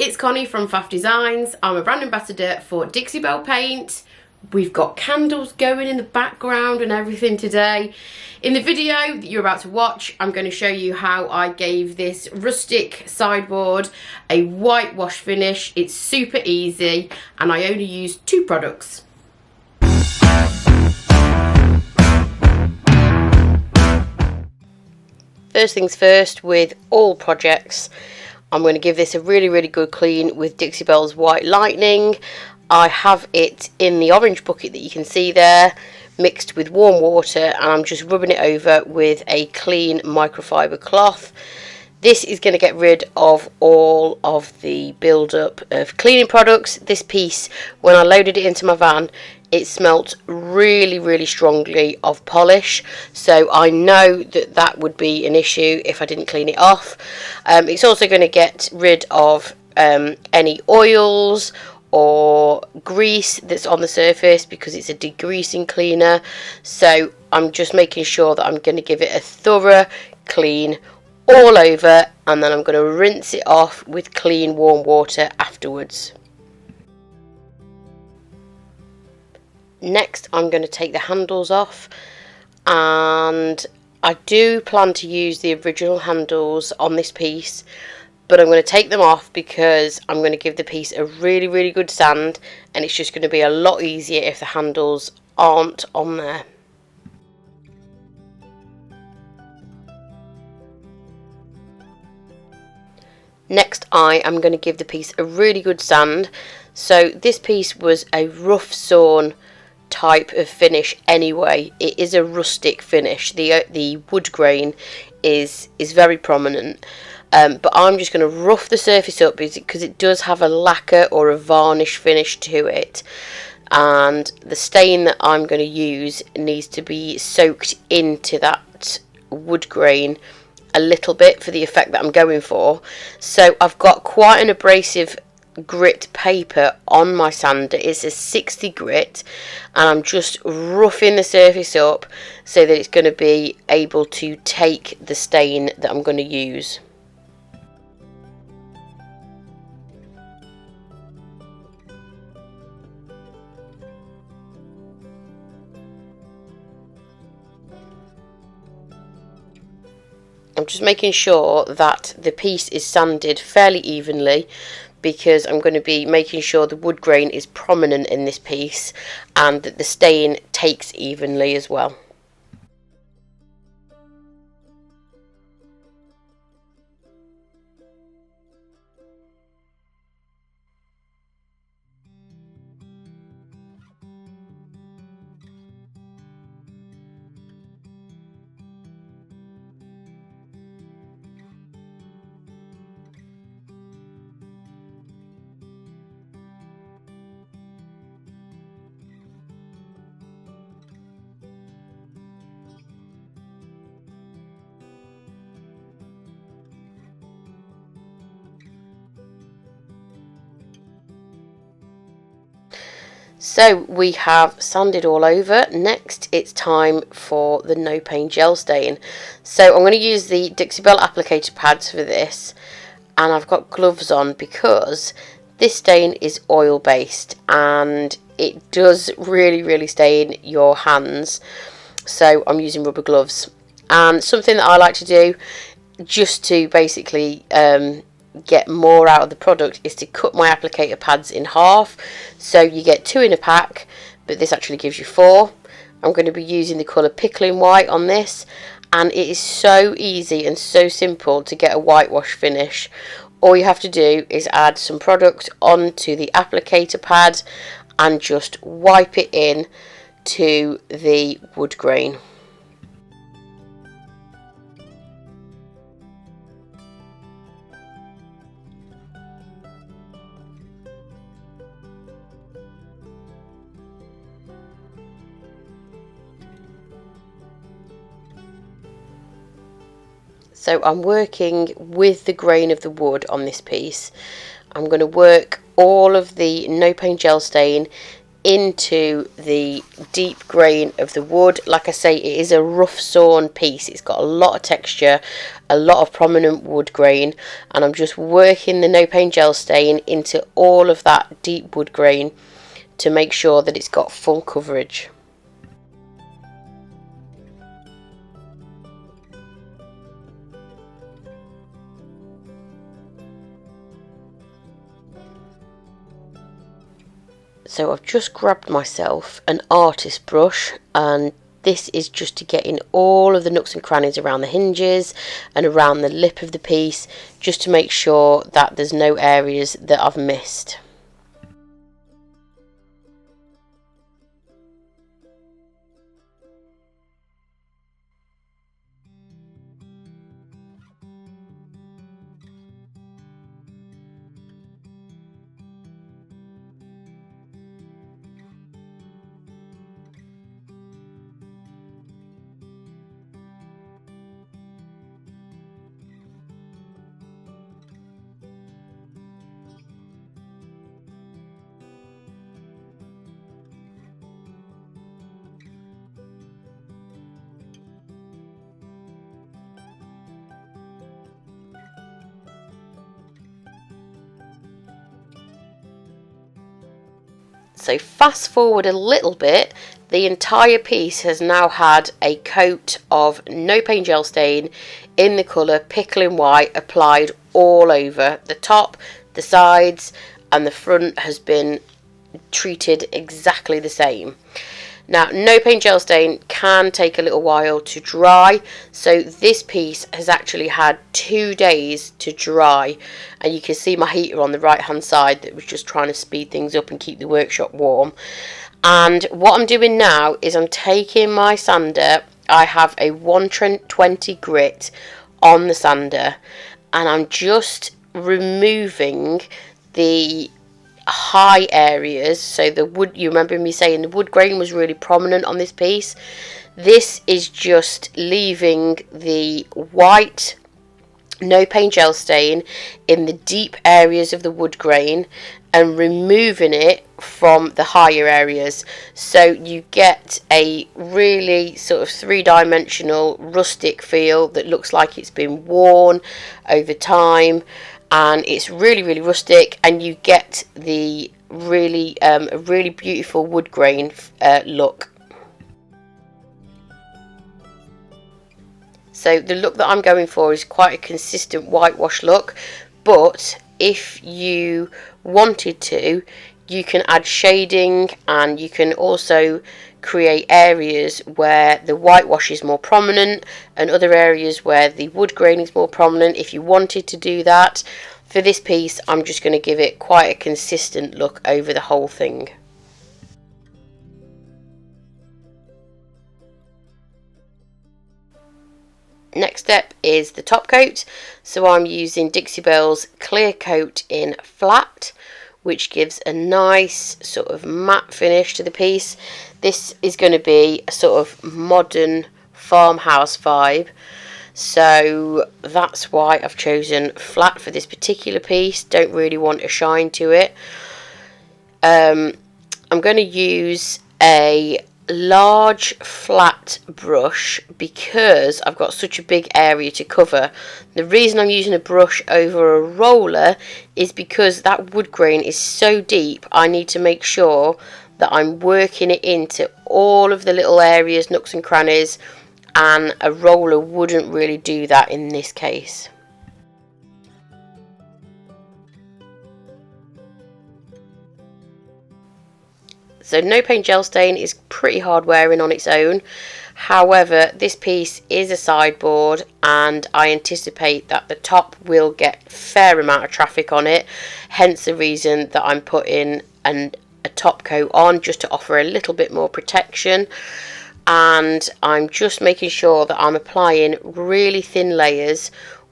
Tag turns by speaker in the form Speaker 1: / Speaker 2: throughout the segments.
Speaker 1: it's Connie from FAFF Designs. I'm a brand ambassador for Dixie Belle Paint. We've got candles going in the background and everything today. In the video that you're about to watch, I'm going to show you how I gave this rustic sideboard a whitewash finish. It's super easy and I only used 2 products. First things first, with all projects, I'm going to give this a really good clean with Dixie Belle's White Lightning. I have it in the orange bucket that you can see there, mixed with warm water, and I'm just rubbing it over with a clean microfiber cloth. This is going to get rid of all of the build-up of cleaning products. This piece, when I loaded it into my van, it smelt really strongly of polish, so I know that that would be an issue if I didn't clean it off. It's also going to get rid of any oils or grease that's on the surface because it's a degreasing cleaner. So I'm just making sure that I'm going to give it a thorough clean all over, and then I'm going to rinse it off with clean warm water afterwards. Next, I'm going to take the handles off, and I do plan to use the original handles on this piece, but I'm going to take them off because I'm going to give the piece a really good sand, and it's just going to be a lot easier if the handles aren't on there. Next, I am going to give the piece a really good sand. So this piece was a rough sawn type of finish anyway. It is a rustic finish. The wood grain is very prominent, but I'm just going to rough the surface up because it does have a lacquer or a varnish finish to it, and the stain that I'm going to use needs to be soaked into that wood grain a little bit for the effect that I'm going for. So I've got quite an abrasive grit paper on my sander. It's a 60 grit, and I'm just roughing the surface up so that it's going to be able to take the stain that I'm going to use. I'm just making sure that the piece is sanded fairly evenly, because I'm going to be making sure the wood grain is prominent in this piece and that the stain takes evenly as well. So we have sanded all over. Next, it's time for the no paint gel stain. So I'm going to use the Dixie Belle applicator pads for this, and I've got gloves on because this stain is oil based and it does really stain your hands. So I'm using rubber gloves, and something that I like to do just to basically get more out of the product is to cut my applicator pads in half, so you get 2 in a pack, but this actually gives you 4. I'm going to be using the colour Picklin White on this, and it is so easy and so simple to get a whitewash finish. All you have to do is add some product onto the applicator pad and just wipe it in to the wood grain. So I'm working with the grain of the wood on this piece. I'm going to work all of the no paint gel stain into the deep grain of the wood. Like I say, it is a rough sawn piece. It's got a lot of texture, a lot of prominent wood grain, and I'm just working the no paint gel stain into all of that deep wood grain to make sure that it's got full coverage. So I've just grabbed myself an artist brush, and this is just to get in all of the nooks and crannies around the hinges and around the lip of the piece, just to make sure that there's no areas that I've missed. So fast forward a little bit, the entire piece has now had a coat of no paint gel stain in the colour Picklin White applied all over. The top, the sides and the front has been treated exactly the same. Now, no paint gel stain can take a little while to dry, so this piece has actually had 2 days to dry, and you can see my heater on the right hand side that was just trying to speed things up and keep the workshop warm. And what I'm doing now is I'm taking my sander. I have a 120 grit on the sander, and I'm just removing the high areas. So the wood, you remember me saying the wood grain was really prominent on this piece. This is just leaving the white no paint gel stain in the deep areas of the wood grain and removing it from the higher areas, so you get a really sort of three-dimensional rustic feel that looks like it's been worn over time, and it's really rustic, and you get the really beautiful wood grain look. So the look that I'm going for is quite a consistent whitewash look, but if you wanted to, you can add shading, and you can also create areas where the whitewash is more prominent and other areas where the wood grain is more prominent if you wanted to do that. For this piece, I'm just going to give it quite a consistent look over the whole thing. Next step is the top coat, so I'm using Dixie Belle's clear coat in flat, which gives a nice sort of matte finish to the piece. This is going to be a sort of modern farmhouse vibe, so that's why I've chosen flat for this particular piece. Don't really want a shine to it. I'm going to use a large flat brush because I've got such a big area to cover. The reason I'm using a brush over a roller is because that wood grain is so deep. I need to make sure that I'm working it into all of the little areas, nooks and crannies, and a roller wouldn't really do that in this case. So no paint gel stain is pretty hard wearing on its own. However, this piece is a sideboard, and I anticipate that the top will get a fair amount of traffic on it. Hence the reason that I'm putting a top coat on, just to offer a little bit more protection. And I'm just making sure that I'm applying really thin layers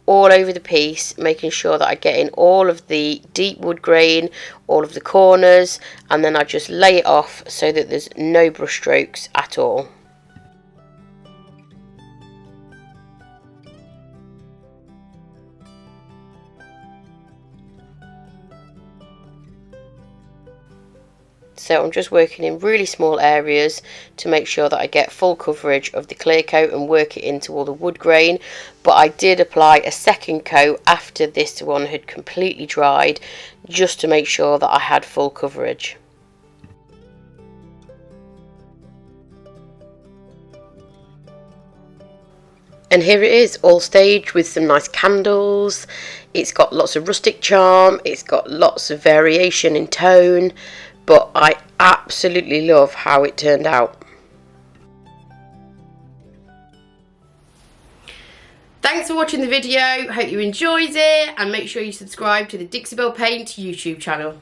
Speaker 1: all over the piece, making sure that I get in all of the deep wood grain, all of the corners, and then I just lay it off so that there's no brush strokes at all. So I'm just working in really small areas to make sure that I get full coverage of the clear coat and work it into all the wood grain. But I did apply a second coat after this one had completely dried, just to make sure that I had full coverage. And here it is, all staged with some nice candles. It's got lots of rustic charm, it's got lots of variation in tone, but I absolutely love how it turned out. Thanks for watching the video, hope you enjoyed it, and make sure you subscribe to the Dixie Belle Paint YouTube channel.